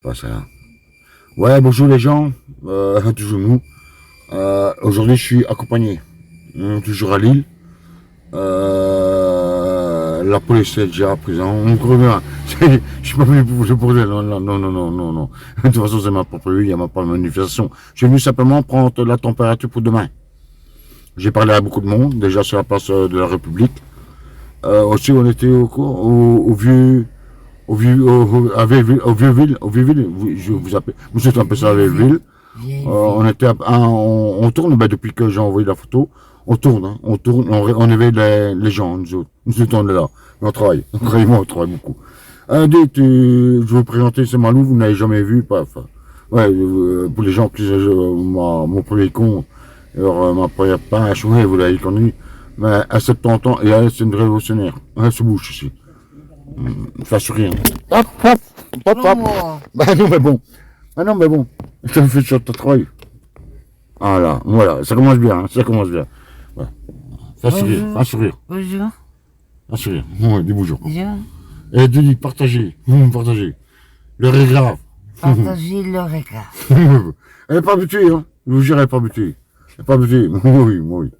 Pas ça. Ouais, bonjour les gens, toujours nous. Aujourd'hui, je suis accompagné, toujours à Lille. La police est déjà présente. On revient. Je suis pas venu pour le bordel. Non, non, non, non, non, non, non. De toute façon, c'est ma propre vie, il n'y a même pas de manifestation. Je suis venu simplement prendre la température pour demain. J'ai parlé à beaucoup de monde, déjà sur la place de la République. Aussi, on était au vieux, au Vieux-Ville, je vous appelle, vous êtes appelé ça à Vieux-Ville. On était, on tourne, ben, depuis que j'ai envoyé la photo, on tourne, hein, on éveille les gens, nous autres, on est là, on travaille, on travaille beaucoup. Je vais vous présenter, c'est Malou, vous n'avez jamais vu, pas, enfin, ouais, pour les gens qui, mon premier con, alors, ma première page, ouais, vous l'avez connu, mais à 70 ans, et elle, c'est une révolutionnaire, elle se bouge ici. Ça sourire. Hop, hop, hop, hop. Bah non, mais bon. Bah non, mais bon. Ça me fait sur ton travail. Voilà, ça commence bien, hein, ça commence bien. Ouais. Fais sourire, fais sourire. Bonjour. Fais sourire. Ouais, dis bonjour. Bonjour. Et dis, partagez, partagez. L'heure est grave. Partagez le regard. Elle n'est pas habituée, hein. Je vous jure, elle n'est pas habituée. Elle n'est pas habituée. Oui, oui.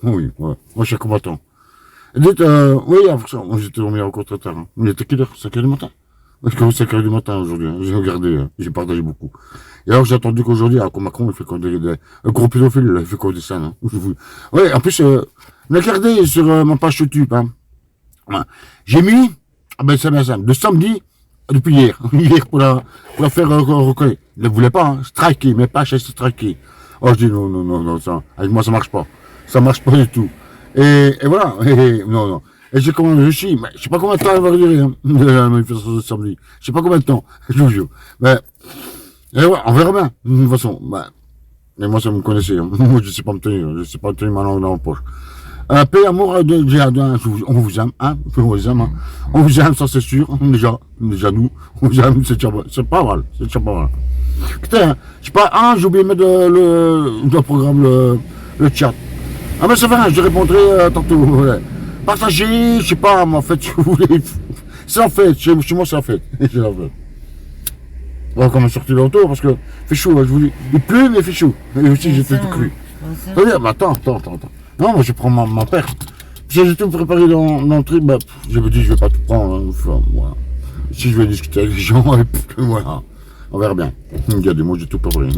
Oui, ouais. Moi, je suis combattant. Dites, oui, moi j'étais dormi encore très tard. Hein. Il était quelle heure? 5 heures du matin? Parce que 5 heures du matin aujourd'hui. Hein. J'ai regardé, hein. J'ai partagé beaucoup. Et alors j'ai attendu qu'aujourd'hui, comme Macron, il fait comme un gros pédophile, il fait comme des scènes. Hein. Oui, en plus, regardez sur ma page YouTube. Hein. Ouais. J'ai mis, ah ben c'est bien simple, de samedi, depuis hier, hier pour la faire reconnaître. Il ne voulait pas, hein. Striker, mes pages, c'est striker. Oh, je dis non, non, non, non, ça, avec moi ça marche pas. Ça marche pas du tout. Et voilà, non, non. Et j'ai commandé le chi, mais je sais pas combien de temps elle va durer, hein, la manifestation de samedi. Je sais pas combien de temps, je vous jure. Mais, et voilà, on verra bien, de toute façon. Ben, et moi, ça me connaissait, hein. Moi, je sais pas me tenir, je sais pas me tenir ma langue dans la poche. Paix, amour, on vous aime, hein, on vous aime, hein. On vous aime, ça c'est sûr, déjà nous, on vous aime, c'est pas mal, c'est déjà pas mal. Putain, je sais pas, j'ai oublié de mettre le programme, le chat. Ah ben ça va, je répondrai tantôt. Ouais. Partagez, je sais pas, mais en fait, si vous voulez. C'est en fait, chez moi c'est en fait. C'est en fait. On va quand même sortir l'auto parce que fait chaud, je vous dis. Il pleut mais il fait chaud. Et aussi j'étais tout cru. Bah, attends. Non, moi je prends ma perte. J'ai tout préparé dans le truc, bah, je me dis je vais pas tout prendre. Hein, enfin, voilà. Si je vais discuter avec les gens, et puis, voilà. On verra bien. Regardez, moi j'ai tout préparé.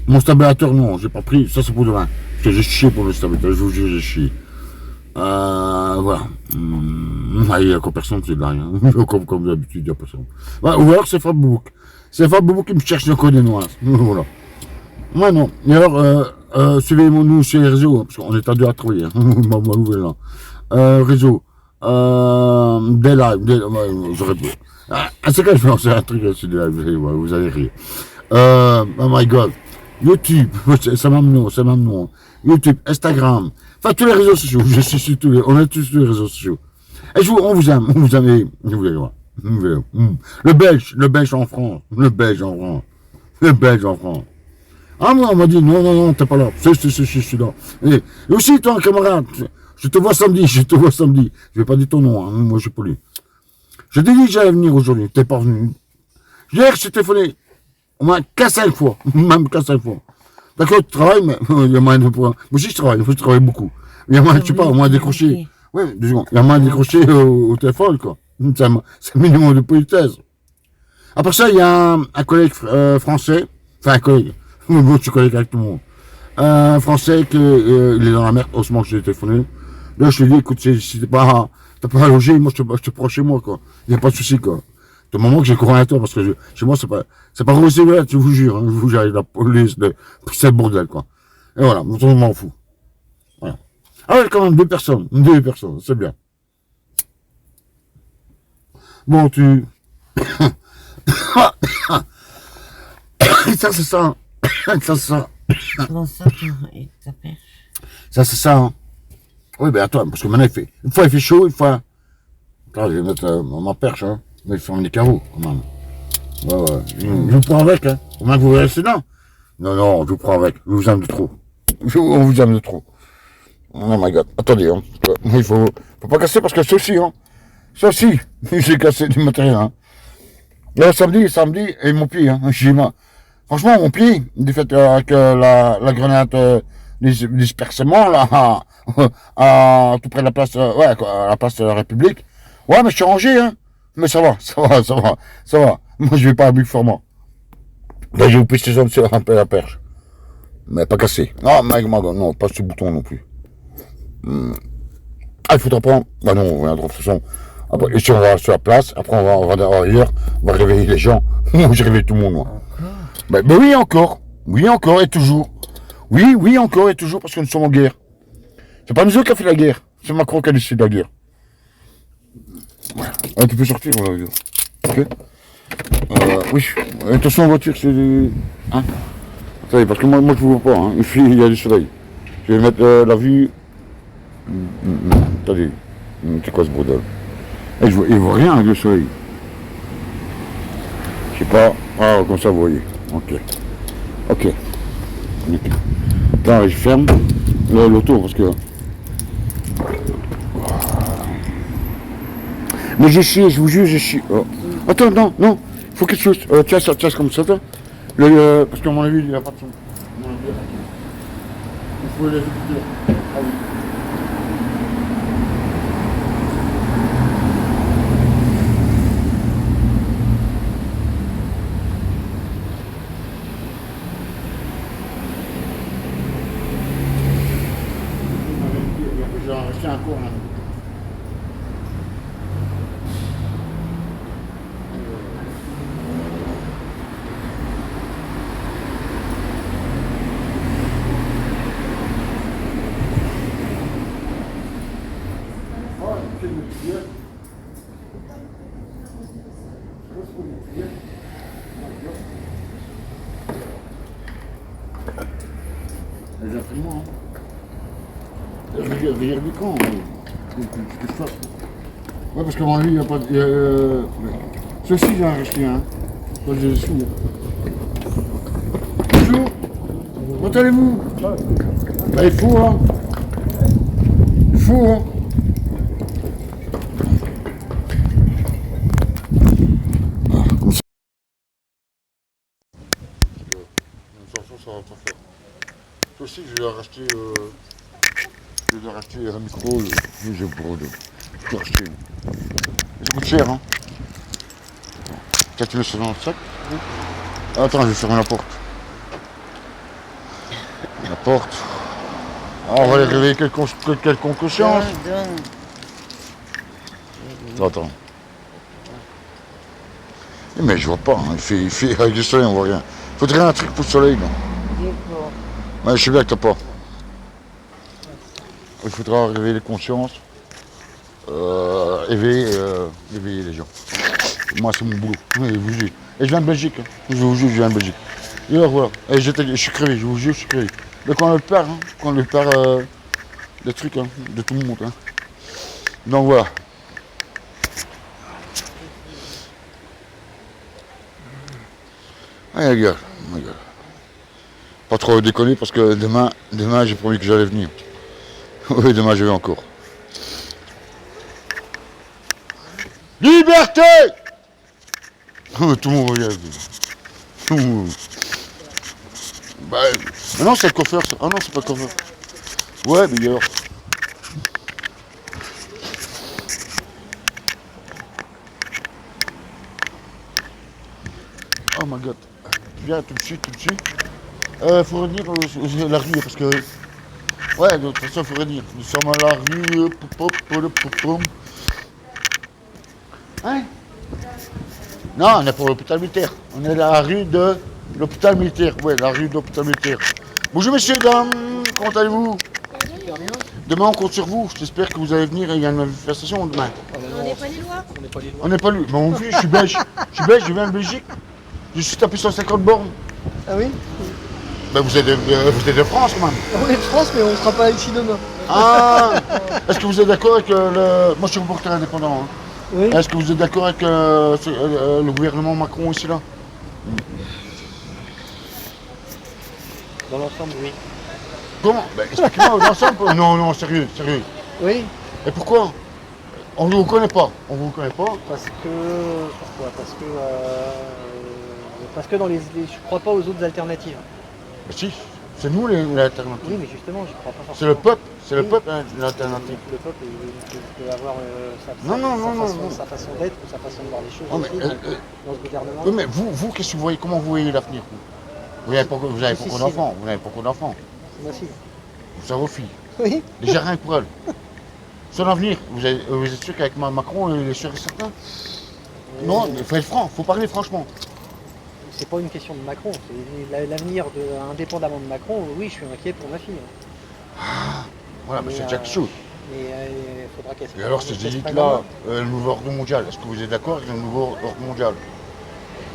Mon stabilisateur, non, j'ai pas pris, ça c'est pour demain. Parce que j'ai chié pour le stabilisateur, je vous jure, j'ai chié. Voilà. Il y a encore personne qui est là, hein. Comme d'habitude, il y a personne. Ouais, ou alors c'est Fabouk. C'est Fabouk qui me cherche encore des noises. Voilà. Ouais, non. Et alors, suivez-nous sur les réseaux, parce qu'on est à deux à travailler. Hein. Ma nouvelle là. Réseau. Des lives, j'aurais pu. C'est quand je vais lancer un truc sur des lives, vous allez rire. Oh my god. YouTube, c'est même nom. YouTube, Instagram, enfin tous les réseaux sociaux, je suis sur tous les, on est tous sur les réseaux sociaux. Et on vous aime, vous allez voir. Le Belge en France, Ah moi, on m'a dit, non, t'es pas là, je suis là. Et aussi toi, camarade, je te vois samedi, je vais pas dire ton nom, hein, moi je suis poli. Je t'ai dit que j'allais venir aujourd'hui, t'es pas venu. Hier, je t'ai téléphoné. Au moins 4-5 fois, même 4-5 fois. D'accord, tu travailles, mais il y a moyen de pouvoir. Moi aussi, je travaille beaucoup. Il y a moyen, je sais pas, au moins décrocher. Oui, 2 secondes. Il y a moyen de décrocher au téléphone, quoi. C'est un minimum de politesse. Après ça, il y a un collègue français, enfin un collègue, moi je suis collègue avec tout le monde. Un français qui il est dans la merde, heureusement que je l'ai téléphoné. Là, je lui ai dit, écoute, si t'as pas logé, moi je te prends chez moi, quoi. Il n'y a pas de souci, quoi. Du moment que j'ai couru à toi, parce que chez moi, c'est pas possible, je vous jure, hein, je vous jure, la police, c'est le bordel, quoi. Et voilà, je m'en fous. Voilà. Ah ouais, quand même, 2 personnes, c'est bien. Bon, ça, c'est ça. Comment ça, il t'appelle? Ça, c'est ça, hein. Oui, ben attends, parce que maintenant, une fois il fait chaud, une fois. Attends, je vais mettre ma perche, hein. Mais il faut des carreaux, quand même. Ouais. Je vous prends avec, hein. Au moins que vous restez là. Non, je vous prends avec. Je vous aime de trop. On vous aime de trop. Oh my god. Attendez, hein. Il faut pas casser parce que ceci, hein. Ceci, j'ai cassé du matériel, hein. Là, samedi, ils m'ont pris, hein. Je dis, moi, franchement, mon pied, du fait avec la grenade dispersement, là, tout près de la place, ouais, quoi, à la place de la République. Ouais, mais je suis rangé, hein. Mais ça va, ça va. Moi, je vais pas à Buc-Formand. Là, j'ai coupé ces zones sur un peu la perche. Mais pas cassé. Non, mec, non, pas ce bouton non plus. Ah, il faut t'en prendre. Bah non, on reviendra de toute façon. Après, et si on va sur la place, après on va ailleurs, on va réveiller les gens. Moi, j'ai réveillé tout le monde, moi. Ben oui, encore. Oui, encore et toujours. Oui, encore et toujours, parce que nous sommes en guerre. C'est pas nous autres qui avons fait la guerre. C'est Macron qui a décidé de la guerre. Ah, tu peux sortir, voilà. Ok. Oui. Attention en voiture, c'est des... Hein. Ça y est, parce que moi je ne vois pas. Hein. Il y a du soleil. Je vais mettre la vue... Attendez. C'est quoi ce bordel? Et il voit rien avec le soleil. Je sais pas. Ah, comme ça, vous voyez. Ok. Là, je ferme l'auto parce que... Mais j'ai chié, je vous jure, j'ai chié. Oh. Attends, non, il faut quelque chose. Tiens, comme ça, toi. Parce qu'à mon avis, il n'y a pas de son. Il faut les écouteurs. Ah oui. Je vais en rester un cours là. Les imprimants. Je vais dire du camp. Ouais, parce qu'à mon avis, il n'y a pas de. Ceci, j'ai acheté un. Moi, j'ai des sous. Bonjour. Comment allez-vous? Bah, il faut, hein. Il faut, hein. Comme ça. Ça va pas faire. Toi aussi, je vais racheter. Je vais racheter un micro. Je vais tout racheter. Ça coûte cher, hein. Tiens, tu mets ça dans le sac. Attends, je vais fermer la porte. La porte. Ah, on va les réveiller quelconque conscience. Attends. Mais je vois pas, hein. Il fait avec du soleil, on voit rien. Faudrait un truc pour le soleil, non? Ouais, je sais bien que t'as pas. Il faudra réveiller les consciences, éveiller les gens. Moi, c'est mon boulot. Oui, je vous jure. Et je viens de Belgique. Hein. Je vous jure, je viens de Belgique. Et alors, voilà. Et je suis crevé, je vous jure, je suis crevé. Mais quand on le perd, hein, quand on le perd des trucs hein, de tout le monde. Hein. Donc voilà. Ah, la gueule. Pas trop déconner parce que demain j'ai promis que j'allais venir. Oui, demain je vais encore. Liberté! Tout le monde regarde. Tout le monde. Bah, mais non, c'est le coiffeur. Ah non, c'est pas le coiffeur. Ouais, mais alors. Oh my god. Viens, tout de suite. Faut revenir la rue parce que. Ouais, de toute façon, il faut revenir. Nous sommes à la rue. Hein? Non, on est pour l'hôpital militaire. On est à la rue de l'hôpital militaire. Ouais, la rue de l'hôpital militaire. Bonjour messieurs, dames, comment allez-vous? Super bien. Demain on compte sur vous. J'espère que vous allez venir. Il y a une manifestation demain. On n'est pas lillois. On n'est pas lui. Bon, je suis belge. Je viens de Belgique. Je suis tapé 150 bornes. Ah oui? Ben vous êtes de France quand même. On est de France, mais on ne sera pas ici demain. Ah. Est-ce que vous êtes d'accord avec le... Moi je suis reporter indépendant. Hein. Oui. Est-ce que vous êtes d'accord avec le gouvernement Macron ici là? Dans l'ensemble, oui. Comment? Ben explique-moi l'ensemble. Non, sérieux. Oui. Et pourquoi? On ne vous connaît pas. On vous connaît pas. Parce que. Pourquoi parce que dans je crois pas aux autres alternatives. Mais si, c'est nous l'alternative. Oui, mais justement, je crois pas forcément. C'est le peuple. C'est le Oui. peuple, hein, l'alternative. Le peuple, il peut avoir sa façon d'être ou sa façon de voir les choses Non, mais, aussi dans ce gouvernement. oui, mais vous, qu'est-ce que vous voyez? Comment vous voyez l'avenir? Vous n'avez pas, vous avez Si, beaucoup si, d'enfants. Vous n'avez pas beaucoup d'enfants. Moi aussi. Ça vos filles. Oui. Déjà rien que pour elles. Son avenir, vous êtes sûr qu'avec Macron, il est sûr et certain? Non, il faut être franc, il faut parler franchement. C'est pas une question de Macron, c'est l'avenir indépendamment de Macron. Oui, je suis inquiet pour ma fille. Voilà, mais Mais, c'est déjà quelque chose. Mais il faudra qu'elle se Et alors, qu'elle ces se élites-là, le nouveau ordre mondial, est-ce que vous êtes d'accord avec le nouveau ordre mondial?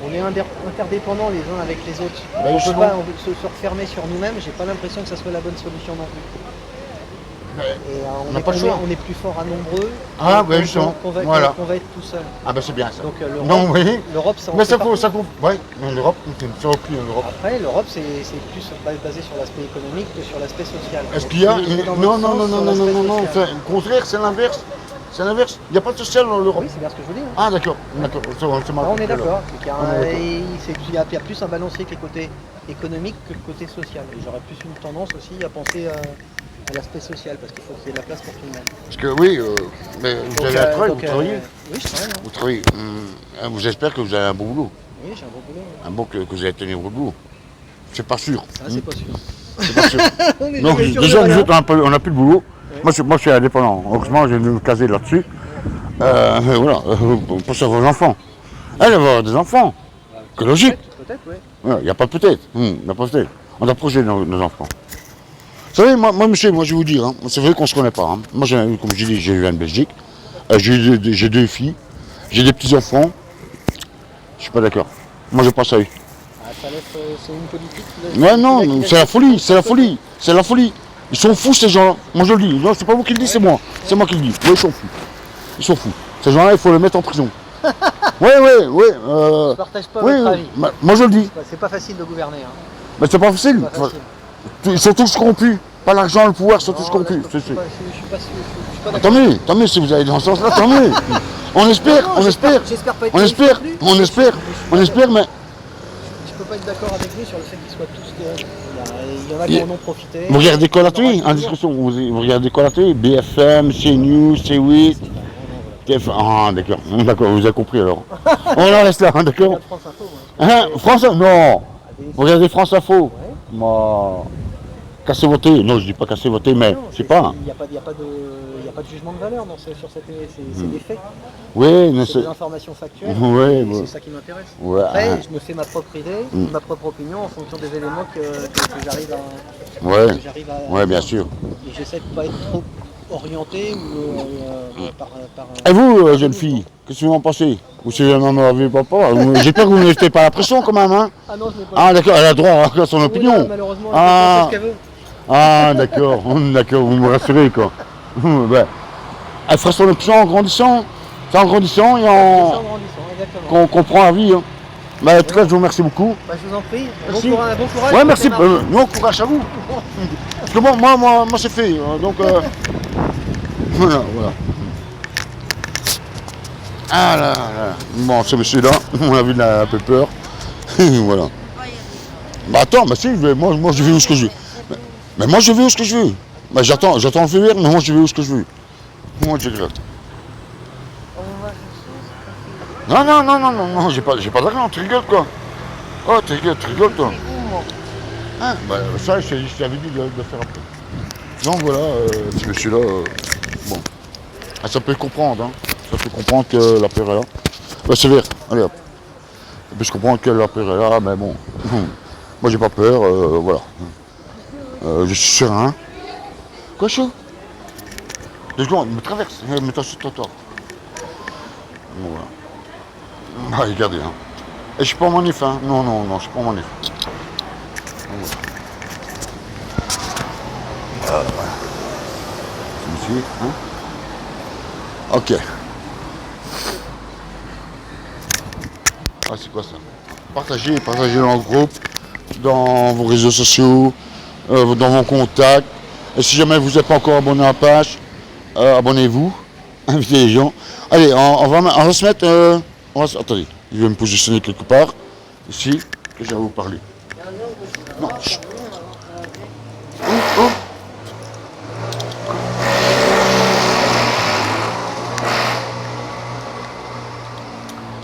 On est interdépendants les uns avec les autres. Ben, On ne peut justement. pas se refermer sur nous-mêmes, j'ai pas l'impression que ça soit la bonne solution non plus. Mais Et on n'a pas le choix. on est plus fort à nombreux Ah, qu'on- ouais, justement. qu'on va, Voilà. qu'on va être tout seul. Ah ben c'est bien ça. Donc Non, oui. l'Europe, ça en Mais fait ça partie. compte, ouais. En Europe, ça va plus en Europe. Après, l'Europe, c'est plus basé sur l'aspect économique que sur l'aspect social. Est-ce Donc, qu'il y a c'est dans non, l'autre non, sens non, sur non, non, l'aspect non, non, social. au contraire, c'est l'inverse. C'est l'inverse. Il n'y a pas de social dans l'Europe. Oui, c'est bien ce que je vous dis. hein. Ah d'accord, d'accord. C'est mal Ah, on est compris, alors. d'accord. C'est qu'il y a On est d'accord. il y a plus un balancier que le côté économique que le côté social. Et j'aurais plus une tendance aussi à penser à l'aspect social parce qu'il faut qu'il y ait de la place pour tout le monde. Parce que oui, mais vous Donc, avez un travail, donc, vous travaillez. Oui, je travaille. hein. Vous travaillez. Vous espérez que vous avez un bon boulot. Oui, j'ai un bon boulot. Un bon que vous allez tenir votre boulot. C'est pas sûr. Ça, c'est pas sûr. C'est pas sûr. On est Donc jamais sûr de déjà, rien. nous autres, on n'a plus de boulot. Ouais. Moi, je suis indépendant. Heureusement, j'ai dû me caser là-dessus. Voilà, pour ça, vos enfants. Elle va avoir des enfants. Que logique. Peut-être, oui. Il n'y a pas de peut-être. Il n'y a pas de peut-être. On doit projeter nos enfants. Vous savez, moi, monsieur, moi, je vais vous dire, hein, c'est vrai qu'on ne se connaît pas. Hein. Moi, comme je dis, j'ai eu en Belgique. J'ai deux filles. J'ai des petits-enfants. Je ne suis pas d'accord. Moi, je passe à eux. Ah, ça laisse, c'est une politique. Ouais, non, c'est la folie, c'est la folie, c'est la folie. Ils sont fous, ces gens-là. Moi, je le dis. Non, c'est pas vous qui le dites, c'est moi. C'est moi qui le dis. Oui, ils sont fous. Ils sont fous. Ces gens-là, il faut les mettre en prison. Oui. Je partage pas Oui, votre avis. moi, je le dis. C'est pas facile de gouverner. Hein. Mais c'est pas facile. C'est pas facile. Ils sont tous corrompus. Pas l'argent, le pouvoir, ils sont tous Non, corrompus. là, je suis pas sûr. Je suis pas d'accord. Tant mieux si vous allez dans ce sens-là, tant mieux. On espère, Non, on espère. J'espère pas être On triste espère, non plus. on espère, Je on espère, mais Je peux pas être d'accord avec vous sur le fait qu'ils soient tous. Il y en a qui en ont profité. vous regardez quoi à la télé, Il y en aura en toujours. discussion, vous regardez quoi à la télé, BFM, CNews, C8, TF1, ah d'accord, vous avez compris alors. On en reste là, hein, d'accord. Regarde France Info, moi. Hein, France Info, non, vous regardez France Info. Moi, cassez votre télé, non je dis pas casser votre télé, mais Non, je sais pas. Il n'y a pas de jugement de valeur sur cette télé, c'est des faits. Oui, mais C'est c'est... des informations factuelles. Ouais, et ouais. c'est ça qui m'intéresse. Ouais, Après, hein. je me fais ma propre idée, ma propre opinion en fonction des éléments que j'arrive à. Ouais, que j'arrive à- ouais, bien sûr. Et j'essaie de pas être trop orienté ou par. Et vous, jeune fille, qu'est-ce que vous en pensez? Ou si vous n'en avez pas, j'espère que vous ne mettez pas la pression quand même, hein? Ah non, je n'ai pas. Ah d'accord, elle a droit à son Oui, opinion. là, malheureusement, Ah. elle fait ce qu'elle veut. Ah d'accord, d'accord, vous me rassurez quoi. Ben, elle fera son option en grandissant. C'est en grandissant et C'est ça, en en grandissant, exactement. qu'on comprend la vie. Hein. Ben, en tout cas, je vous remercie beaucoup. Bah, je vous en prie. Merci. Bon courage. Ouais, pour merci. ces marches. Non, courage à vous. Parce que moi c'est fait. Donc, voilà. Ah là, là. Bon, ce monsieur-là, on a vu un peu peur. Voilà. Bah attends, bah si, moi je vais où ce que je veux. Mais moi je vais où ce que je veux. Bah j'attends le feu vert, mais moi je vais où ce que je veux. Moi je gratte. Non, j'ai pas d'argent, tu rigoles quoi. Oh, tu rigoles toi. Ah, bah ça, je t'avais dit de le faire après. Donc voilà, ce monsieur-là, bon. Ah, ça peut comprendre, hein. Ça peut comprendre que la peur est là. Bah c'est vert, allez hop. Ça peut se comprendre que la peur est là, mais bon. Moi j'ai pas peur, voilà. Je suis serein. Quoi chaud? 2 secondes, me traverse, mets-toi sur le trottoir. Bon, voilà. Bah regardez, hein. Et je suis pas en manif, hein. Non, je suis pas en manif. Voilà. C'est ici, hein. Ok. Ah c'est quoi ça? Partagez dans le groupe, dans vos réseaux sociaux, dans vos contacts. Et si jamais vous n'êtes pas encore abonné à la page, abonnez-vous. inviter les gens. Allez, on va se mettre... attendez, je vais me positionner quelque part, ici, que je vais vous parler. Non, chut. Oh.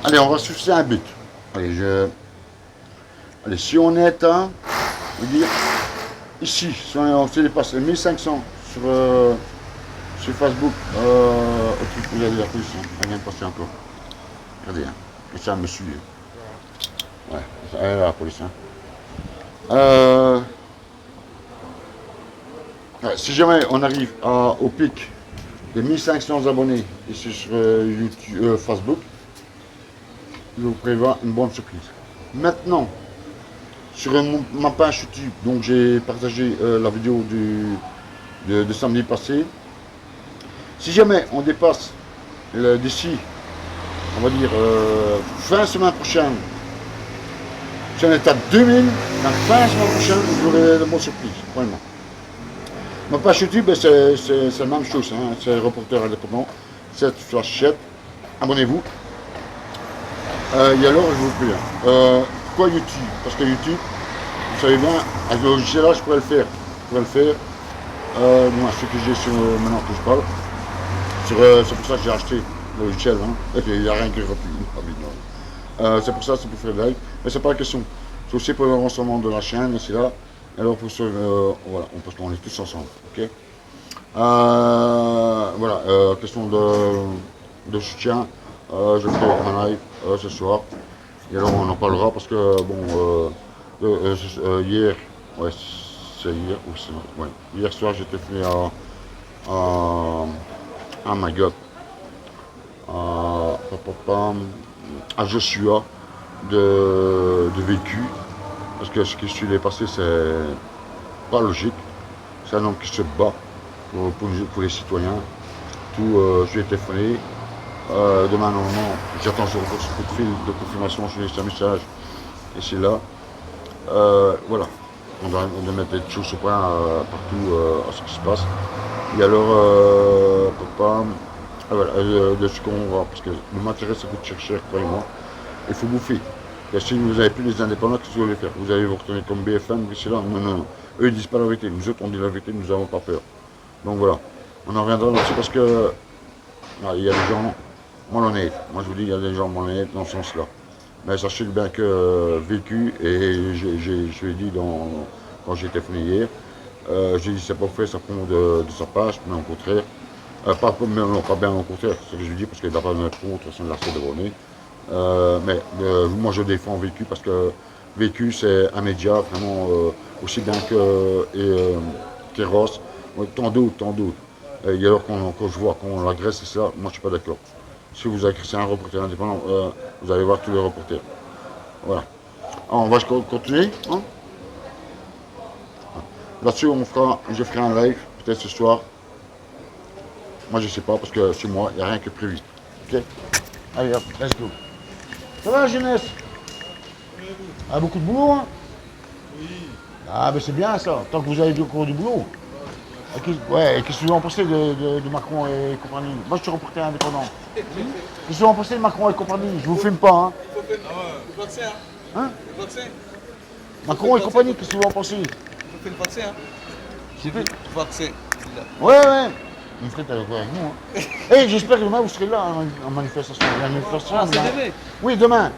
Allez, on va se fixer un but. Allez, si on est à, je veux dire, ici, si on se dépasse les 1500 sur Facebook, regardez la police, elle vient de passer encore. Regardez, et ça me suit. Ouais, elle est là, la police. Si jamais on arrive au pic des 1500 abonnés ici sur YouTube, Facebook, je vous prévois une bonne surprise. Maintenant, sur ma page YouTube, donc j'ai partagé la vidéo de samedi passé. Si jamais on dépasse d'ici, on va dire fin semaine prochaine, si on est à 2000, la fin semaine prochaine, vous aurez de bonnes surprises, vraiment. Ma page YouTube, c'est la même chose, hein, c'est reporter indépendant, cette flashette, abonnez-vous. Et alors, je vous prie, pourquoi YouTube? Parce que YouTube, vous savez bien, avec le logiciel là, je pourrais le faire. Moi, ce que j'ai sur maintenant que je parle, c'est pour ça que j'ai acheté le logiciel. Hein. Il n'y a rien qui est gratuit. C'est pour ça, c'est pour faire des live. Mais c'est pas la question. C'est aussi pour le renseignement de la chaîne, et c'est là. Alors, pour voilà, parce qu'on est tous ensemble. Ok. Voilà, question de soutien. Je ferai un live ce soir. Et alors on en parlera parce que bon hier, ouais c'est hier ou c'est ouais. Hier soir j'étais venu à my god à Joshua de vécu parce que ce qui s'est passé c'est pas logique. C'est un homme qui se bat pour les citoyens. Tout je lui ai téléphoné. Demain, normalement, j'attends sur ce coup de fil de confirmation, je laisse un message, et c'est là. Voilà, on doit mettre des choses au point partout à ce qui se passe. Et alors, voilà, de ce qu'on voit, parce que le matériel ça coûte cher, croyez-moi, il faut bouffer. Et si vous n'avez plus les indépendants, qu'est-ce que vous allez faire? Vous allez vous retourner comme BFM, c'est là, non. Eux ils disent pas la vérité, nous autres on dit la vérité, nous n'avons pas peur. Donc voilà, on en reviendra là-dessus parce que il y a des gens malhonnêtes. Moi je vous dis, il y a des gens malhonnêtes dans ce sens-là. Mais sachez bien que vécu, et je l'ai dit quand j'ai téléphoné hier, j'ai dit c'est pas fait ça prend de sa page, mais au contraire, pas bien au contraire, c'est ce que je lui dis parce qu'il n'a pas de mettre contre, ça ne l'a fait de bonnet. Mais moi je défends vécu parce que vécu c'est un média vraiment aussi bien que Kéros, tant d'autres. Et alors quand je vois qu'on l'agresse et ça, moi je suis pas d'accord. Si vous agressez un reporter indépendant, vous allez voir tous les reporters. Voilà. Alors, on va continuer. Hein. Là-dessus, je ferai un live, peut-être ce soir. Moi, je sais pas, parce que chez moi, il n'y a rien que prévu. Ok. Allez, hop, let's go. Ça va, la jeunesse? Ah, beaucoup de boulot, hein? Oui. Ah, ben c'est bien ça, tant que vous avez encore du boulot. Ouais, et qu'est-ce que vous en pensez de Macron et compagnie? Moi, je suis reporter indépendant. Qu'est-ce que vous en pensez de Macron et compagnie? Je vous filme pas, hein? Le vaccin, Hein? Le vaccin. Macron et compagnie, qu'est-ce que vous en pensez? Je fais le vaccin, hein? J'ai fait. Le vaccin. Ouais. Mon frère, t'es d'accord avec nous, hein? Et j'espère que demain, vous serez là en manifestation. Il y a une manifestation. Ah, c'est demain? Oui, demain.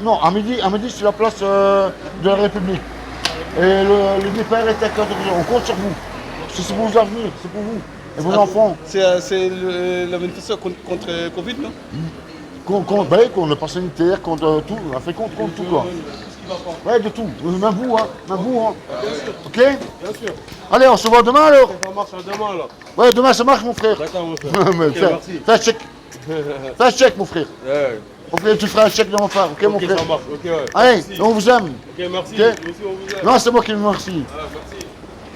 Non, à midi c'est la place de la République. Et le départ est à 14h. On compte sur vous. C'est pour vos avenirs, c'est pour vous et vos enfants. C'est la manifestation contre Covid, non? Contre le pass sanitaire, contre tout, on a fait contre tout quoi. Ouais, de tout, même vous, hein. Bien sûr. Ok? Bien sûr. Allez, on se voit demain alors. Ça marche demain, là. Ouais, demain ça marche mon frère. D'accord, mon frère. Mais Ok, merci. fais un chèque. Fais un chèque mon frère. Ouais. Ok, tu feras un chèque de mon frère, ok mon Ok, frère? ça marche, ok, ouais. Allez, Merci. on vous aime. Ok, merci. Ok. Nous aussi, on vous aime. Non, c'est moi qui vous remercie. Ah, merci.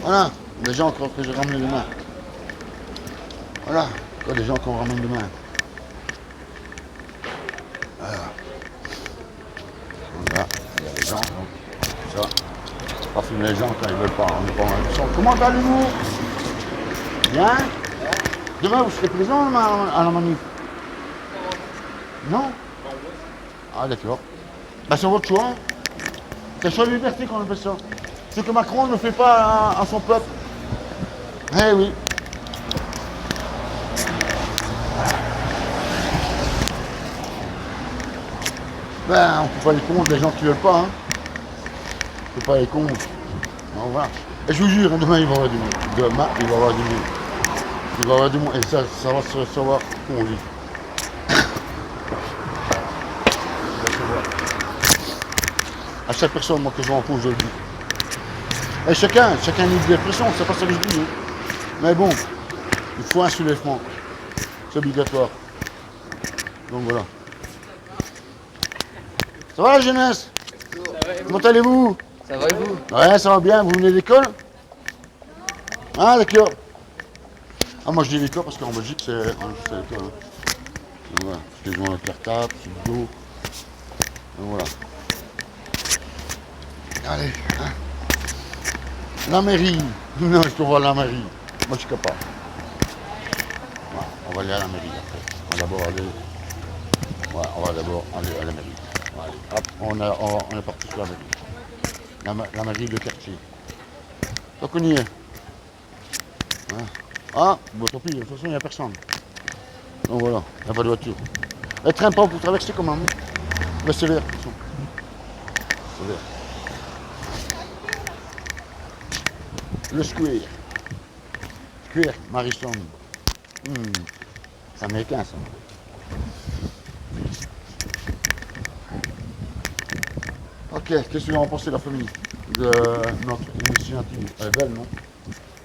Voilà, des gens que j'ai ramenés demain. Voilà, des gens qu'on ramène demain. Voilà, il y a des gens, donc, ça. Pas filmer les gens quand ils veulent pas, on n'est pas en même temps. Comment allez-vous? Bien? Demain, vous serez présent à la manif? Non? Ah, d'accord. Bah, c'est votre choix. C'est le choix de liberté qu'on appelle ça. Ce que Macron ne fait pas à son peuple. Eh oui. Ben, on peut pas aller contre les gens qui veulent pas, hein. On peut pas aller contre. Bon, voilà. Et je vous jure, hein, demain, il va y avoir du monde. Demain, il va y avoir du monde. Il va y avoir du monde. Et ça va se savoir où on vit. À chaque personne, moi, que je rencontre, je le dis. Et chacun a une dépression, c'est pas ça que je dis. Hein. Mais bon, il faut un soulèvement. C'est obligatoire. Donc voilà. Ça va la jeunesse? Comment allez-vous? Ça va et vous? Ouais, ça va bien. Vous venez d'école? Ah, d'accord. Ah, moi je dis l'école parce qu'en Belgique, c'est l'école. Hein. Donc voilà. Parce que je vois un cartable, sur le dos. Donc voilà. Allez. Hein. La mairie. Non, je te vois à la mairie. Moi, je suis capable. Ouais, on va aller à la mairie après. On va d'abord aller. Ouais, on va d'abord aller à la mairie. Ouais, hop, on est parti sur la mairie. La mairie de quartier. Donc on y est. Ouais. Ah, bon, tant pis, de toute façon, il n'y a personne. Donc voilà, il n'y a pas de voiture. Elle traîne pas pour traverser quand même. Mais c'est vert, de toute façon. C'est vert. Le square. Square, Marison. C'est américain, ça. Ok, qu'est-ce que vous en pensez, la famille de notre initiative? Elle est belle, non?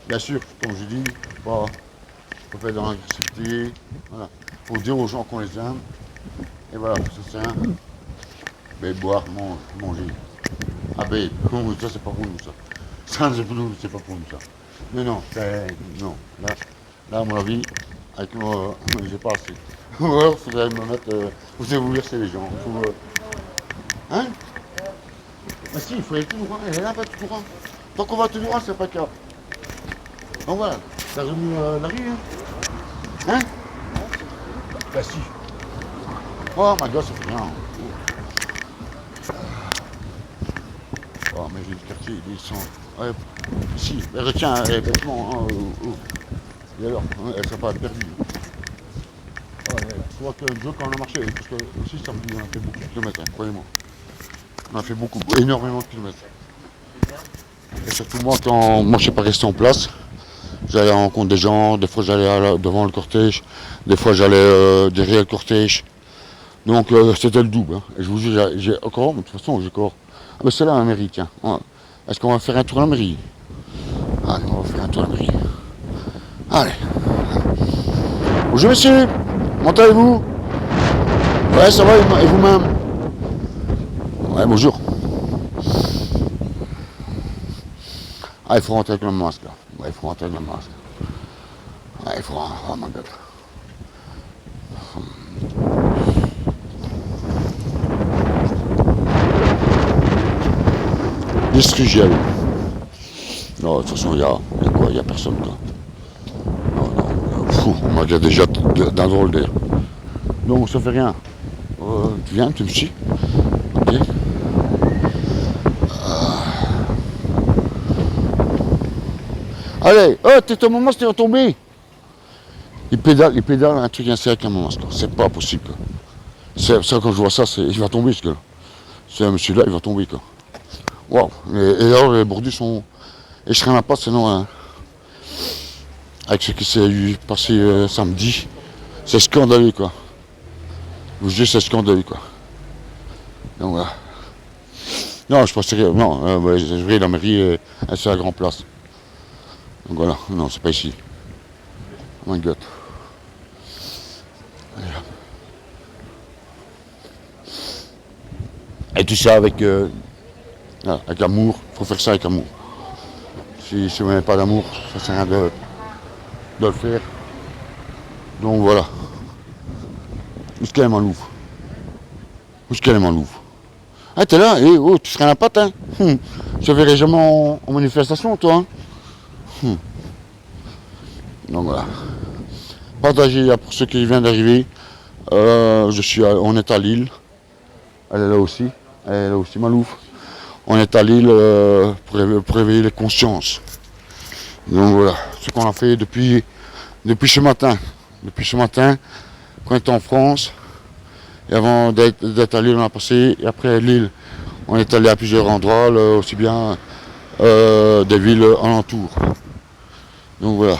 Bien sûr, comme je dis, pas faire dans l'agressivité. Voilà. Faut dire aux gens qu'on les aime. Et voilà, c'est ça. Mais boire, manger. Ah ben, ça c'est pas pour nous ça. Ça c'est pas pour nous ça. Mais non, non. Là, à mon avis, avec moi, j'ai pas assez. Ou alors, il faudrait me mettre. Vous devez vous verser les gens. Hein? Mais si, il faut aller tout droit. Elle est là, pas tout droit. Tant qu'on va tout droit, c'est pas cap. Donc voilà, t'as remis la rue, hein? Hein? Bah si. Oh, ma gosse, ça fait rien. Oh, mais le quartier, il descend. Ouais, si, elle retient les vêtements. Hein, et alors, hein, elle ne sera pas perdue. Ouais, tu vois que Joe, quand on a marché, parce que aussi samedi, on a fait beaucoup de kilomètres, hein, croyez-moi. On a fait beaucoup, énormément de kilomètres. Et surtout moi, quand moi je ne suis pas resté en place, j'allais à la rencontre des gens, des fois j'allais devant le cortège, des fois j'allais derrière le cortège. Donc c'était le double. Hein. Et je vous jure, j'ai encore, mais de toute façon j'ai encore. Ah ben c'est là la mairie, tiens. Est-ce qu'on va faire un tour à la mairie? Allez, on va faire un tour à la mairie. Allez. Bonjour monsieur, comment allez-vous? Ouais, ça va, et vous-même? Ouais, bonjour. Ah, il faut rentrer avec le masque là. Ouais, il faut rentrer avec le masque. Ouais, il faut rentrer. Oh my god. Industriel. Non, de toute façon, il y a quoi? Il y a personne quoi. Non, on m'a déjà d'un drôle d'air. Donc ça fait rien. Tu viens, tu me chies. Ok. Allez, oh, t'es ton moment, t'es retombé. Il pédale un truc ainsi avec un moment. C'est pas possible. C'est ça quand je vois ça, il va tomber ce gars. C'est monsieur là, il va tomber quoi. Waouh. Et alors les bordures sont. Et je serai pas sinon. Hein, avec ce qui s'est passé samedi, c'est scandaleux quoi. Je vous dis c'est scandaleux quoi. Donc voilà. Non, je pense que non, ouais, je vais la mairie, c'est la grande place. Donc voilà, non, c'est pas ici. Oh my god. Et tout ça avec amour, il faut faire ça avec amour. Si vous n'avez pas d'amour, ça sert à rien de le faire. Donc voilà. Où est-ce qu'elle m'en ouvre? Où est-ce qu'elle m'en ouvre? Ah, t'es là? Eh, oh, tu serais un pote, hein? Je verrai jamais en manifestation, toi, hein? Donc voilà. partager pour ceux qui viennent d'arriver. On est à Lille. Elle est là aussi. Elle est là aussi, Malouf. On est à Lille pour éveiller les consciences. Donc voilà, ce qu'on a fait depuis ce matin. Depuis ce matin, quand on était en France, et avant d'être à Lille, on a passé, et après Lille, on est allé à plusieurs endroits, là, aussi bien des villes alentours. Donc voilà.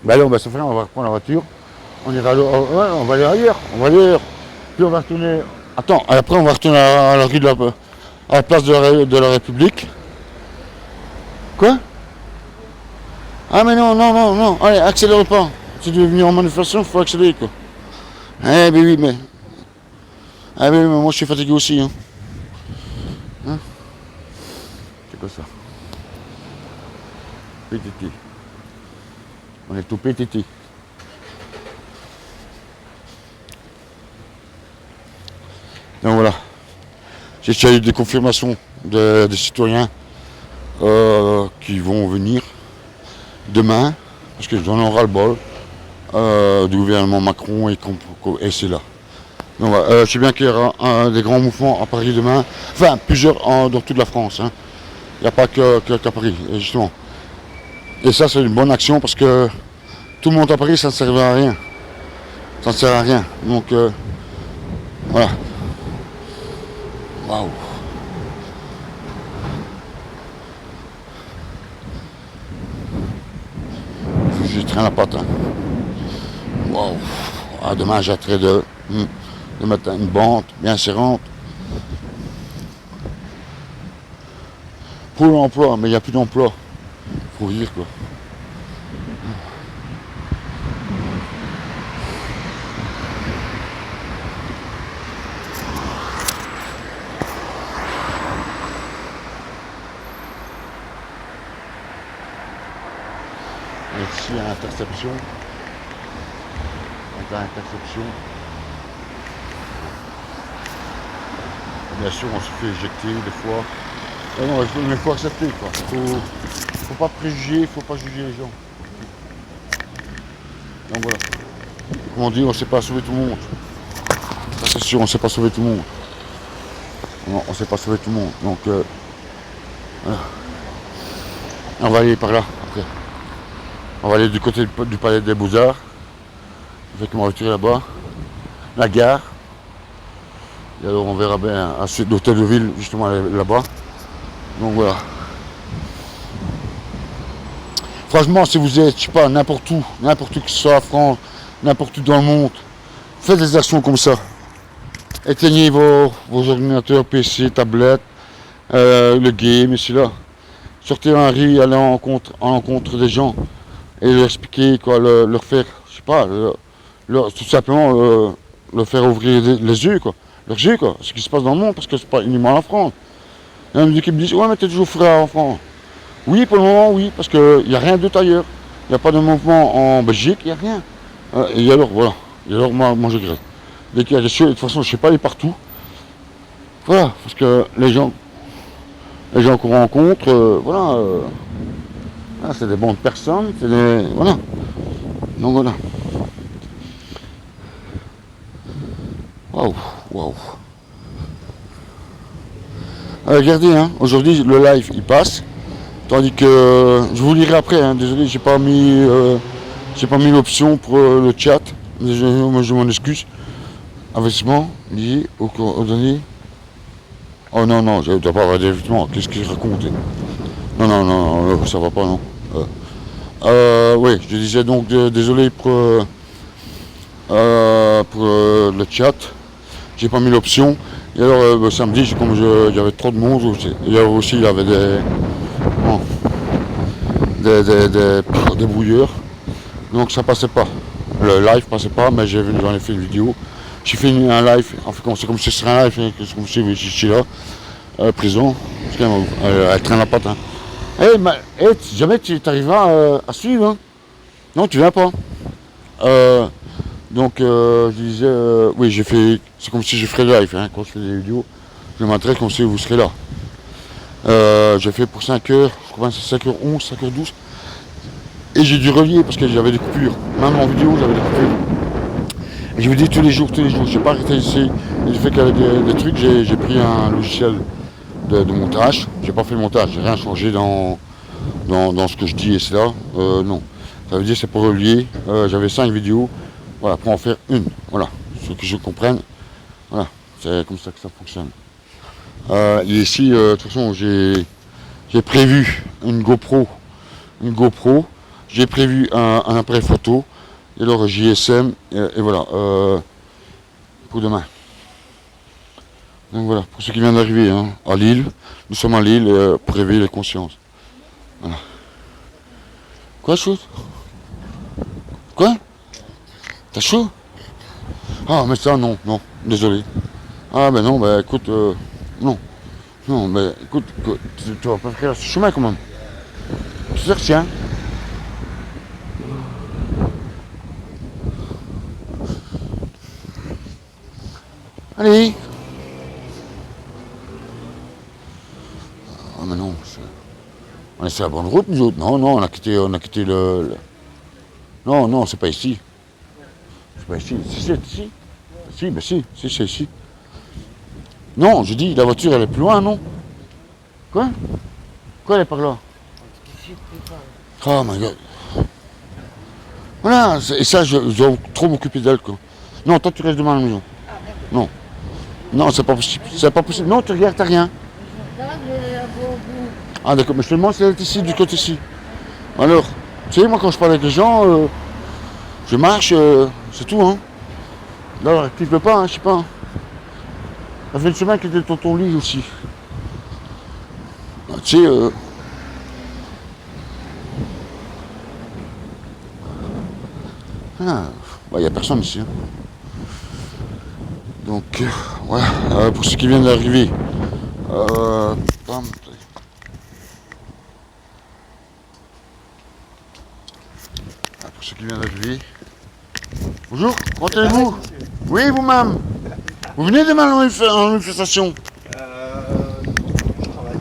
Ben allez, on va se faire, on va reprendre la voiture. On ira on va aller ailleurs. Puis on va retourner. Attends, après on va retourner à la rue à la place de la République. Quoi? Ah mais non. Allez, accélère pas. Si tu veux venir en manifestation, il faut accélérer quoi. Eh ben oui, mais. Ah mais moi je suis fatigué aussi. Hein? C'est quoi ça? PTT. On est tout PTT. Donc voilà. J'ai déjà eu des confirmations des citoyens qui vont venir demain, parce que j'en aurai le bol du gouvernement Macron et c'est là. Donc voilà. Je sais bien qu'il y aura des grands mouvements à Paris demain, enfin plusieurs dans toute la France. Hein. Il n'y a pas qu'à Paris, justement. Et ça c'est une bonne action parce que tout le monde à Paris ça ne sert à rien. Ça ne sert à rien. Donc voilà. Waouh. Je traîne la patte. Hein. Waouh. Ah, demain j'attendrai de mettre une bande bien serrante. Pour l'emploi, mais il n'y a plus d'emploi. Faut dire quoi. Ici, il y a interception. Interception. Bien sûr, on se fait éjecter des fois. Et non, mais il faut accepter quoi. Faut pas préjuger, faut pas juger les gens. Donc voilà. Comme on dit, on ne sait pas sauver tout le monde. Ça c'est sûr, on ne sait pas sauver tout le monde. Non, on ne sait pas sauver tout le monde. Donc voilà. On va aller par là après. On va aller du côté du palais des Beaux-Arts. Avec ma voiture là-bas. La gare. Et alors on verra bien l'hôtel de ville justement là-bas. Donc voilà. Franchement, si vous êtes, je sais pas, n'importe où que ce soit en France, n'importe où dans le monde, faites des actions comme ça. Éteignez vos ordinateurs, PC, tablettes, le game, et là. Sortez dans la rue, allez en rencontre des gens et leur expliquer, quoi, leur faire, je sais pas, tout simplement leur faire ouvrir les yeux, quoi. Leurs yeux, quoi, ce qui se passe dans le monde, parce que c'est pas uniquement en France. Il y en a qui me disent, ouais, mais t'es toujours frère en France. Oui, pour le moment, oui, parce qu'il n'y a rien d'autre ailleurs. Il n'y a pas de mouvement en Belgique, il n'y a rien. Et alors, voilà. Et alors, moi je regrette. Dès qu'il y a des choses, de toute façon, je ne sais pas aller partout. Voilà, parce que les gens qu'on rencontre, voilà, c'est des bonnes personnes, c'est des. Voilà. Donc voilà. Waouh. Regardez, hein, aujourd'hui le live il passe, tandis que je vous lirai après. Hein, désolé, j'ai pas mis l'option pour le chat. Moi je m'en excuse. Investissement lié aux données. Oh non, je ne dois pas avoir d'investissement. Qu'est-ce qu'il raconte? Non, ça va pas, non. Oui, je disais donc désolé pour le chat. J'ai pas mis l'option. Et alors samedi, comme il y avait trop de monde aussi. Et alors aussi il y avait des brouilleurs. Donc ça passait pas. Le live passait pas, mais j'en ai fait une vidéo. J'ai fait un live, enfin c'est comme si ce serait un live, c'est comme si je suis là, présent. Elle traîne la patte. Hein. Jamais tu arriveras à suivre. Hein. Non, tu viens pas. Donc je disais, oui j'ai fait, c'est comme si je ferais le live, hein, quand je fais des vidéos, je m'intéresse comme si vous serez là. J'ai fait pour 5 heures, je 80, c'est 5h11, 5h12. Et j'ai dû relier parce que j'avais des coupures. Même en vidéo, j'avais des coupures. Et je vous dis tous les jours. J'ai pas arrêté ici. Et j'ai fait qu'avec des trucs, j'ai pris un logiciel de montage. J'ai pas fait le montage, j'ai rien changé dans ce que je dis et cela. Non. Ça veut dire c'est pour relier. J'avais 5 vidéos. Voilà, pour en faire une. Voilà. Ce que je comprenne. Voilà. C'est comme ça que ça fonctionne. Et ici, de toute façon, j'ai prévu une GoPro. J'ai prévu un appareil photo. Et alors JSM. Et voilà. Pour demain. Donc voilà, pour ceux qui viennent d'arriver hein, à Lille, nous sommes à Lille pour réveiller les consciences. Voilà. Quoi, chaud? Quoi? T'as chaud? Ah, mais ça, non, désolé. Ah, ben non, ben écoute, non. Non, ben écoute, tu vas pas faire ce chemin quand même. Tu sais que tiens. Allez. Ah mais non, on est sur la bonne route nous autres. Non, on a quitté le... Non, c'est pas ici. C'est pas ici. Si, c'est ici. Si, ben si, c'est ici. Non, je dis, la voiture elle est plus loin, non? Quoi? Quoi elle est par là? Oh my god. Voilà, et ça je dois trop m'occuper d'elle quoi. Non, toi tu restes demain à la maison. Non. Non, c'est pas possible. C'est pas possible. Non, tu regardes, t'as rien. Ah d'accord, mais je te demande si elle est ici, du côté ici. Alors, tu sais, moi quand je parle avec les gens, je marche, c'est tout, hein. Là, tu peux pas, hein, je sais pas. Ça fait une semaine qu'il était dans ton lit aussi. Ah, tu sais, il n'y a personne ici. Hein. Donc, voilà, pour ceux qui viennent d'arriver. Pour ceux qui viennent d'arriver. Bonjour, comment allez-vous? Oui, vous-même. Vous venez demain à la manifestation?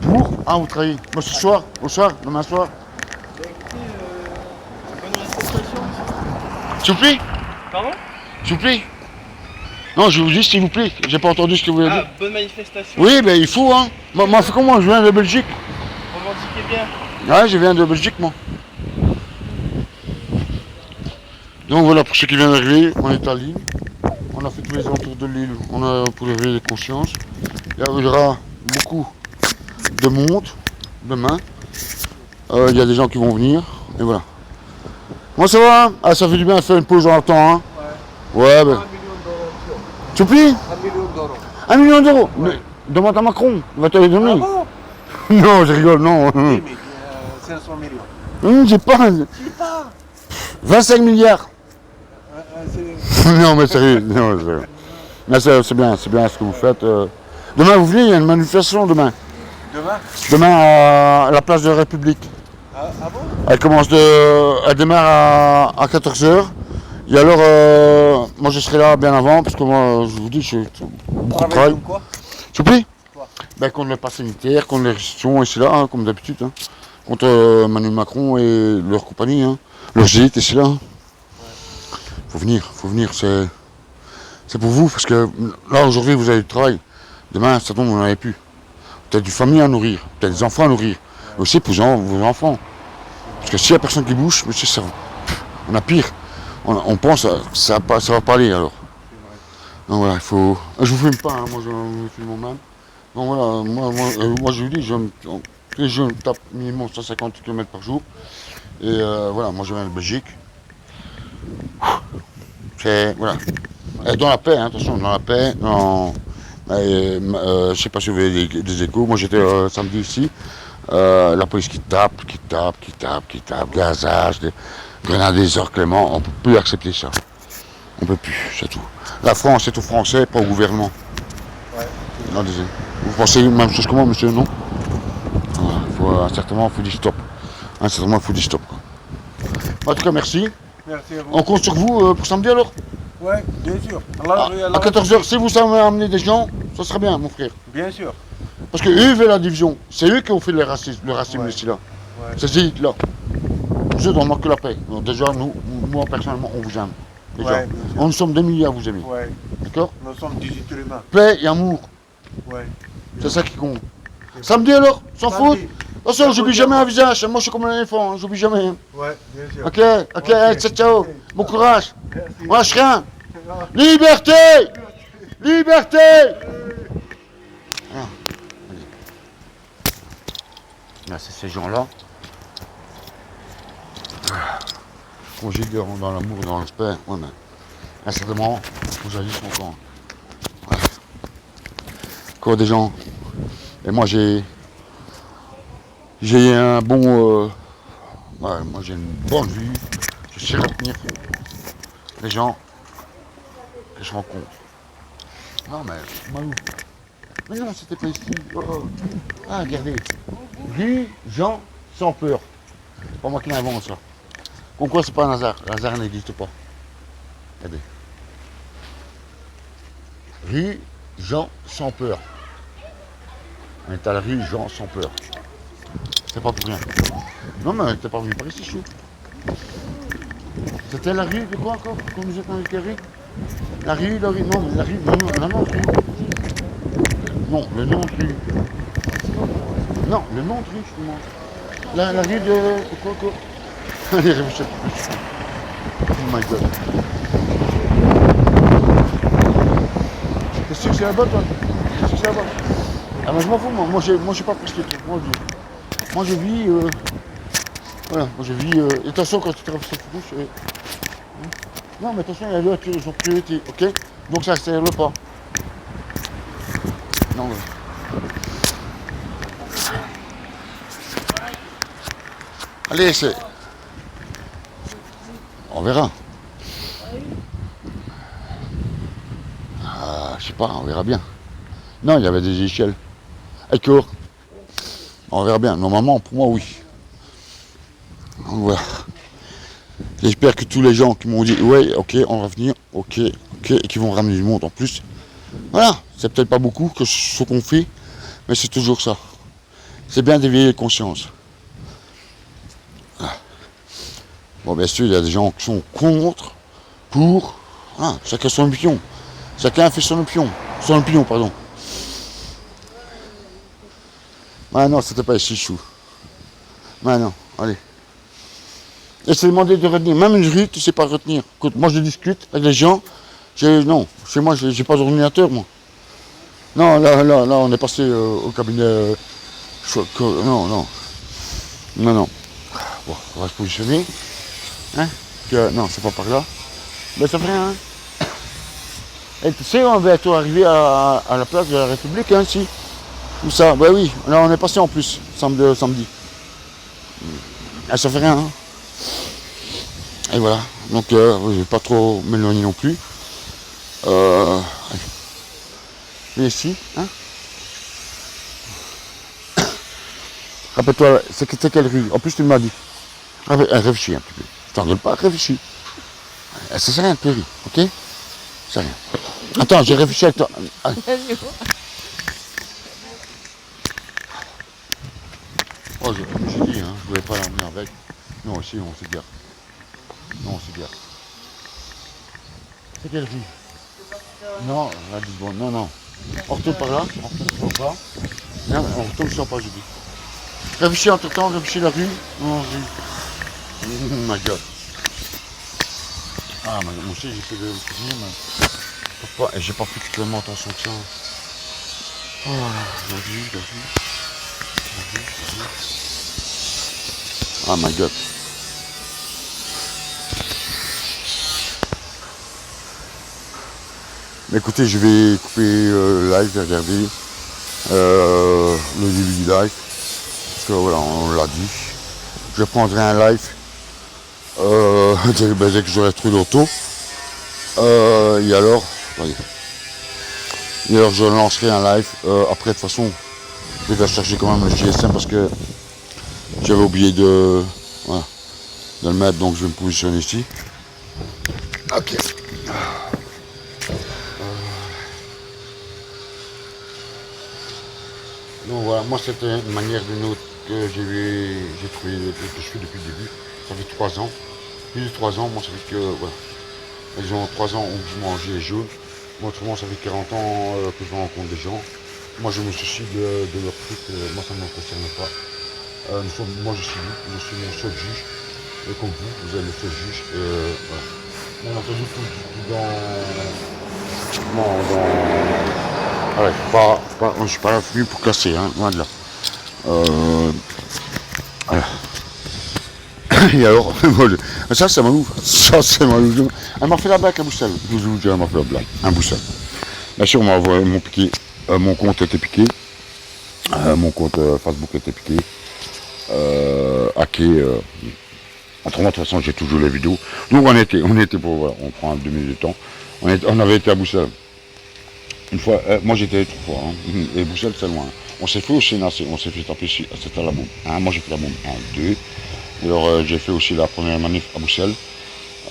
Pour? Ah, vous travaillez. Moi, ce soir, au soir, demain soir. S'il vous plaît? Pardon? S'il vous plaît? Non, je vous dis s'il vous plaît, j'ai pas entendu ce que vous avez dit. Bonne manifestation. Oui, ben il faut, hein. Moi, c'est comment? Je viens de Belgique. Revendiquez bien. Ouais, je viens de Belgique, moi. Donc voilà, pour ceux qui viennent d'arriver, on est à Lille. On a fait tous les alentours de Lille, on a pour réveiller les consciences. Il y aura beaucoup de monde demain. Il y a des gens qui vont venir, et voilà. Moi ça va, hein? Ça fait du bien de faire une pause dans le temps, hein. Ouais, ben. 1 million d'euros. Tu pries? 1 million d'euros. 1 million d'euros? Mais demande à Macron, il va te les donner. Ah bon? Non, je rigole, non. Oui, mais 500 millions. J'ai pas. Tu pas? 25 milliards. C'est... Non, mais sérieux. Non, sérieux. Mais c'est bien ce que vous faites. Demain, vous venez, il y a une manifestation demain. Demain? Demain à la place de la République. Ah bon? Elle démarre à 14h. Et alors, moi je serai là bien avant, parce que moi, je vous dis, j'ai beaucoup de travail. Quoi? S'il vous plaît? Quoi? Ben, contre le pass sanitaire, contre les restrictions, et c'est là, hein, comme d'habitude. Hein. Contre Emmanuel Macron et leur compagnie, hein. Leur gîte, et c'est là. Hein. Faut venir, c'est pour vous, parce que là, aujourd'hui, vous avez du travail. Demain, ça tombe, vous n'en avez plus. Peut-être du famille à nourrir, peut-être des enfants à nourrir. Mais aussi pour vos enfants. Parce que s'il n'y a personne qui bouge, monsieur, ça, on a pire. On pense que ça va pas aller alors. Donc voilà, il faut. Je vous filme pas, hein, moi je me filme moi-même. Donc voilà, moi je vous dis, tous les jeunes tapent minimum 150 km par jour. Et voilà, moi je viens de Belgique. C'est. Voilà. Et dans la paix, hein, attention, dans la paix, je sais pas si vous avez des échos, moi j'étais samedi ici. La police qui tape, gazage, grenades des Clément, on ne peut plus accepter ça. On ne peut plus, c'est tout. La France est aux Français, pas au gouvernement. Ouais. Non, désolé. Vous pensez la même chose que moi, monsieur, non? Voilà, certainement, il faut dire stop. Certainement, il faut dire stop. Quoi. En tout cas, merci. Merci à vous. On compte sur vous pour samedi alors? Ouais, bien sûr. À 14h, si vous savez amener des gens, ça serait bien, mon frère. Bien sûr. Parce qu'eux veulent la division. C'est eux qui ont fait le racisme ici là. C'est dit là. Vous êtes vraiment que la paix. Donc déjà, nous, moi personnellement, on vous aime. Déjà. Ouais, bien sûr. On sommes des milliers à vous aimer. Ouais. D'accord? Nous sommes 18 humains. Paix et amour. Ouais. C'est ça qui compte. Samedi alors, sans faute. Samedi. Attention, j'oublie jamais un visage. Moi, je suis comme un éléphant, hein. J'oublie jamais. Hein. Ouais, bien sûr. Ok, allez, ciao, ciao. Ok. Bon courage. Merci. Moi, je rien. Ah, Liberté! Liberté! Ah, là, c'est ces gens-là. Quand j'ai dans l'amour, dans le respect, ouais, mais à un certain moment, vous agissez son camp. Ouais. Encore des gens. Et moi, j'ai un bon. Ouais, moi, j'ai une bonne vue. Je sais retenir les gens que je rencontre. Non, mais Malou. Mais non, c'était pas ici. Oh. Ah, regardez. Rue Jean sans peur. C'est pas moi qui l'invente ça. Pourquoi c'est pas un hasard? Le hasard n'existe pas. Regardez. Rue Jean sans peur. On est à la rue Jean sans peur. C'est pas pour rien. Non, mais t'es pas venu par ici, chou. C'était la rue de quoi encore? Comme vous êtes dans quelle rue? La rue, non, la rue, non, rue. Non, le nom de rue. Non, le nom de rue, justement. La rue de quoi encore? Allez, réfléchis un petit peu. Oh my god. T'es sûr que c'est là-bas, toi? T'es sûr que c'est là-bas? Ah, mais je m'en fous, moi j'ai pas pris ce truc. Moi je vis. Voilà, moi je vis. Et attention quand tu traverses cette bouche. Non, mais attention, il y a l'autre, ils ont priorité, ok? Donc ça accélère le pas. Non, mais... Allez, c'est... On verra. Ah, je sais pas, on verra bien. Non, il y avait des échelles. D'accord. On verra bien. Normalement, pour moi, oui. Donc voilà. J'espère que tous les gens qui m'ont dit ouais, ok, on va venir, ok, et qui vont ramener du monde en plus. Voilà, c'est peut-être pas beaucoup que ce qu'on fait, mais c'est toujours ça. C'est bien d'éveiller les consciences. Voilà. Bon, bien sûr, il y a des gens qui sont contre, pour. Ah, chacun son opinion. Chacun fait son opinion. Son opinion, pardon. Ah non, c'était pas ici, chou. Ah non, allez. Et c'est demandé de retenir. Même une rue, tu sais pas retenir. Écoute, moi je discute avec les gens. Non, chez moi, j'ai pas d'ordinateur, moi. Non, là, on est passé au cabinet. Non. Bon, on va se positionner. Hein? Non, c'est pas par là. Ben ça fait rien. Hein? Et tu sais, on va bientôt arriver à la place de la République, hein, si. Où ça? Ben oui, là on est passé en plus, samedi. Ah, ça fait rien, hein? Et voilà, donc je vais pas trop m'éloigner non plus. Mais ici, hein? Rappelle-toi, c'est quelle rue? En plus tu m'as dit. Réfléchis un petit peu. Je t'engueule pas, réfléchis. Ça sert à rien de pleurer, ok? Ça sert à rien. Attends, j'ai réfléchi avec toi. Oh, j'ai dit, hein, je voulais pas l'emmener avec. Non, ici, on s'égare. Non, on s'égare. C'est quelle rue? Non, la Lisbonne, non. On retourne par là, on retourne par là. Non, on retourne sur pas, j'ai dit. Réfléchis entre temps, réfléchis la rue. Non, rue. Oh my god. Ah, moi aussi, j'essaie de me souvenir, mais j'ai pas fait tellement attention que ça. Oh, la vue. Oh my god. Mais écoutez, je vais couper le live, je vais regarder le début du live. Parce que voilà, on l'a dit. Je prendrai un live dès que j'aurai trouvé l'auto. Et alors, je lancerai un live. Après, de toute façon, je vais chercher quand même le GSM parce que j'avais oublié de le mettre, donc je vais me positionner ici. Ok. Donc voilà, moi c'était une manière d'une autre que j'ai trouvé, que je fais depuis le début. Ça fait 3 ans. Plus de 3 ans, moi ça fait que, voilà. Ils ont 3 ans où je mange les jaunes. Moi autrement ça fait 40 ans que je rencontre des gens. Moi je me soucie de leur truc, moi ça ne me concerne pas. Moi je suis libre, je suis mon seul juge. Et comme vous êtes le seul juge. Voilà. Bien entendu, tout dans... Ouais, je suis pas là venu pour casser, hein, loin de là. Voilà. Et alors, ça c'est Malou, ça c'est Malou. Elle m'a fait la blague à Boussel, je vous dis, elle m'a fait la blague, un Boussel. Bien sûr, on m'a envoyé mon compte était piqué, mon compte Facebook était piqué, hacké. Autrement, de toute façon, j'ai toujours les vidéos. Donc on était pour, voilà, on prend 2 minutes de temps. On avait été à Boussel. Une fois, moi j'étais 3 fois, hein, et Boussel c'est loin. On s'est fait aussi, on s'est fait taper ici, c'était la bombe. Hein, moi j'ai fait la bombe 1, 2. Alors j'ai fait aussi la première manif à Boussel.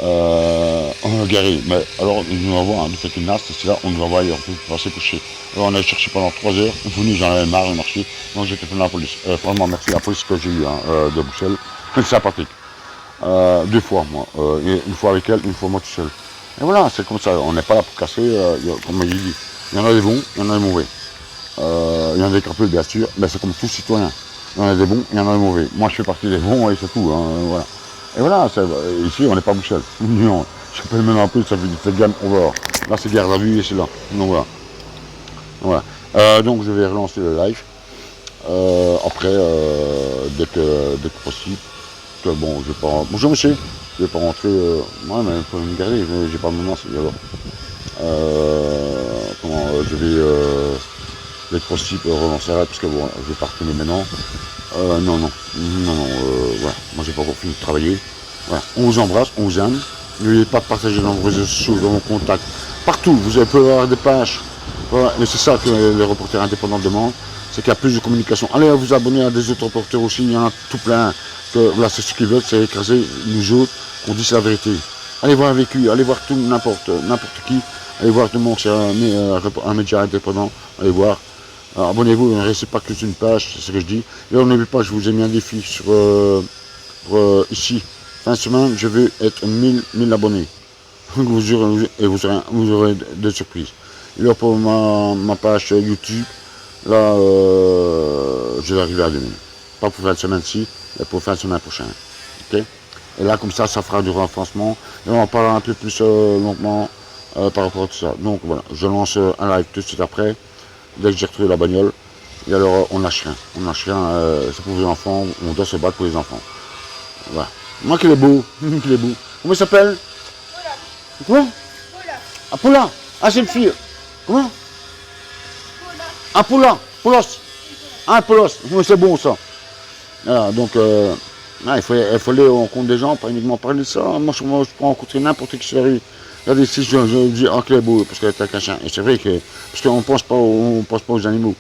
On a garé, mais alors ils nous envoient, nous fait une nasse, c'est là, on nous envoie ailleurs, on peut passer coucher. Alors on a cherché pendant 3 heures, on finit, j'en avais marre, il marchait. Donc j'ai fait la police. Franchement, merci à la police que j'ai eu de Boussel. C'est sympathique. 2 fois moi, une fois avec elle, une fois moi tout seul. Et voilà, c'est comme ça, on n'est pas là pour casser, comme il dit. Il y en a des bons, il y en a des mauvais. Il y en a des crapules bien sûr, mais c'est comme tout citoyen. Il y en a des bons, il y en a des mauvais. Moi je fais partie des bons et c'est tout, hein, voilà. Et voilà, ici on n'est pas Boussel. Non, je peux même un peu, ça fait game over. Là c'est garde à vue et c'est là. Donc voilà. Donc je vais relancer le live. Après, dès que possible. Bon, je vais pas. Bonjour monsieur, je vais pas rentrer. Ouais, mais il faut me garder, j'ai pas de moment, c'est alors. Je vais dès que possible relancer la live parce que bon, je vais pas retourner maintenant. Non, voilà. Moi j'ai pas encore fini de travailler. Voilà. On vous embrasse, on vous aime. N'oubliez pas de partager dans vos réseaux sociaux, dans vos contacts. Partout, vous pouvez avoir des pages. Voilà. Mais c'est ça que les reporters indépendants demandent, c'est qu'il y a plus de communication. Allez vous abonner à des autres reporters aussi, il y en a tout plein. Voilà, c'est ce qu'ils veulent, c'est écraser nous autres, qu'on dise la vérité. Allez voir avec lui, allez voir tout, n'importe qui. Allez voir tout le monde, c'est un média indépendant. Allez voir. Abonnez-vous, ne restez pas que sur une page, c'est ce que je dis. Et alors n'oubliez pas, je vous ai mis un défi sur ici. Fin de semaine, je vais être 1000 abonnés. Vous aurez des surprises. Et alors pour ma page YouTube, là, je vais arriver à 2000. Pas pour fin de semaine-ci, mais pour fin de semaine prochaine. Okay. Et là, comme ça fera du renforcement. Et on en parlera un peu plus longuement par rapport à tout ça. Donc voilà, je lance un live tout de suite après. Dès que j'ai retrouvé la bagnole, et alors on lâche rien. C'est pour les enfants, on doit se battre pour les enfants. Voilà. Moi qu'il est beau, qu'il est beau. Comment il s'appelle? Quoi? Ah, Poula. Ah, c'est une fille. Comment? Ah, Poula. Poulos. Ah, Poulos. Oui, c'est bon ça. Voilà, donc, il faut aller en compte des gens, pas uniquement parler de ça. Moi, je peux rencontrer n'importe qui sur la rue. Regardez, si je dis, ah, qu'il est beau, parce qu'elle est avec un chien. Et c'est vrai que, parce qu'on ne pense pas aux animaux.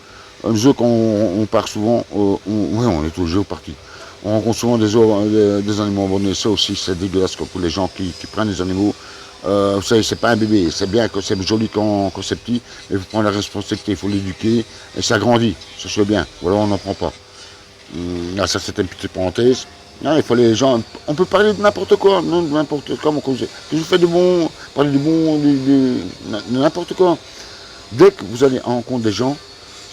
Nous autres, quand on part souvent, on est toujours partis. On rencontre souvent des animaux abandonnés. Ça aussi, c'est dégueulasse pour les gens qui prennent des animaux. Vous savez, c'est pas un bébé. C'est bien que c'est joli quand c'est petit, mais il faut prendre la responsabilité, il faut l'éduquer, et ça grandit. Ça se fait bien. Ou alors on n'en prend pas. Là, ça, c'était une petite parenthèse. Là, il faut les gens. On peut parler de n'importe quoi, non, de n'importe quoi. Que je fais de bon, parler de bon, de n'importe quoi. Dès que vous allez en rencontre des gens,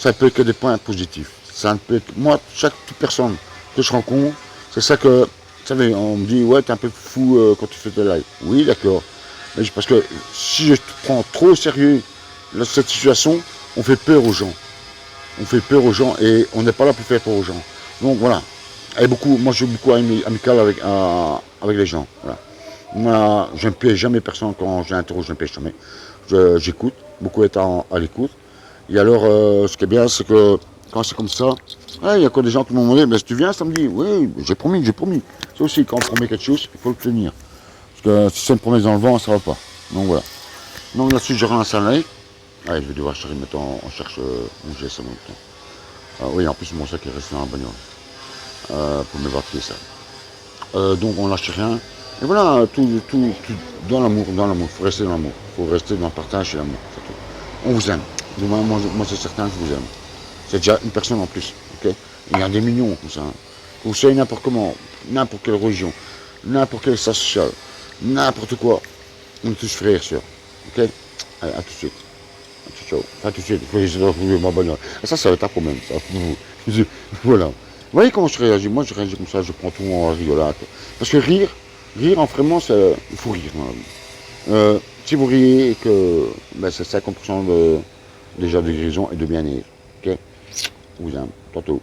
ça peut être que des points positifs. Ça ne peut être, moi, chaque personne que je rencontre, c'est ça que, vous savez, on me dit, ouais, t'es un peu fou quand tu fais des lives. Oui, d'accord. Mais parce que si je prends trop au sérieux cette situation, on fait peur aux gens. On fait peur aux gens et on n'est pas là pour faire peur aux gens. Donc voilà. Et moi, je suis beaucoup amical avec les gens. Voilà. Moi, je ne piège jamais personne quand j'interroge, je ne piège jamais. J'écoute, beaucoup étant à l'écoute. Et alors, ce qui est bien, c'est que quand c'est comme ça, il y a encore des gens qui m'ont demandé, mais si tu viens samedi, oui, j'ai promis. C'est aussi, quand on promet quelque chose, il faut le tenir. Parce que si c'est une promesse dans le vent, ça ne va pas. Donc voilà. Donc là-dessus, je relance un like. Allez, je vais devoir chercher maintenant, on cherche mon GSM en même temps. Oui, en plus, mon sac est resté dans la bagnole. Pour me battre ça. Donc on lâche rien. Et voilà, tout dans l'amour. Il faut rester dans l'amour. Il faut rester dans le partage et l'amour. On vous aime. Moi, c'est certain que je vous aime. C'est déjà une personne en plus. Okay, Il y en a des millions comme ça. Hein. Vous savez n'importe comment, n'importe quelle religion, n'importe quelle classe sociale, n'importe quoi. On est tous frères et sœurs. Ok? Allez, à tout de suite. Ciao. À tout de suite. Il faut que je retrouve ma bagnole. Ça va être un problème. Ça. Voilà. Vous voyez comment je réagis? Moi, je réagis comme ça, je prends tout en rigolade. Parce que rire, en vraiment, il faut rire. Si vous riez, que ben, c'est 50% déjà de guérison et de bien-être. Ok? Je vous aime. Tantôt.